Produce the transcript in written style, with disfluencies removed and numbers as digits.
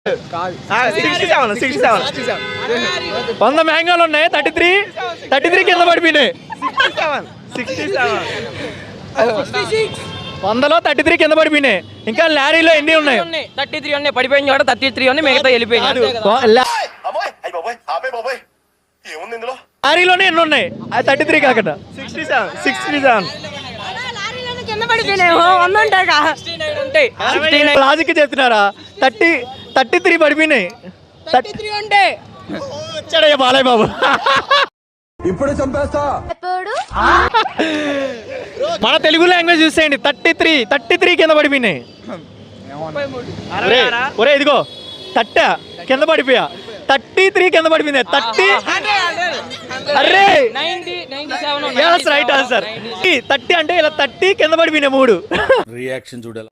100 మ్యాంగోలు ఉన్నాయి, 33 కింద పడిపోయినాయి. 100లో 33 కింద పడిపోయినాయి. ఇంకా లారీలో ఎన్ని ఉన్నాయి? 33 ఉన్నాయి, పడిపోయిన చోట 33 ఉన్నాయి, మిగతా వెళ్ళిపోయింది. లారీలోనే ఎన్ని ఉన్నాయి? 33 కాకుండా 67 లాజిక్ చెప్తున్నారా? 33 పడిపోయినాయి. 33 ఉంటే వచ్చాడయ్యా బాలయ్య బాబు. ఇప్పుడే చంపేస్తా. మన తెలుగు లాంగ్వేజ్ చూసేయండి. 33 కింద పడిపోయినాయి. ఒరే ఇదిగో తట్ట కింద పడిపోయా. 33 కింద పడిపోయింది. 30 అరే రైట్ ఆన్సర్. 30 అంటే ఇలా 30 కింద పడిపోయినాయి 3. రియాక్షన్ చూడాలి.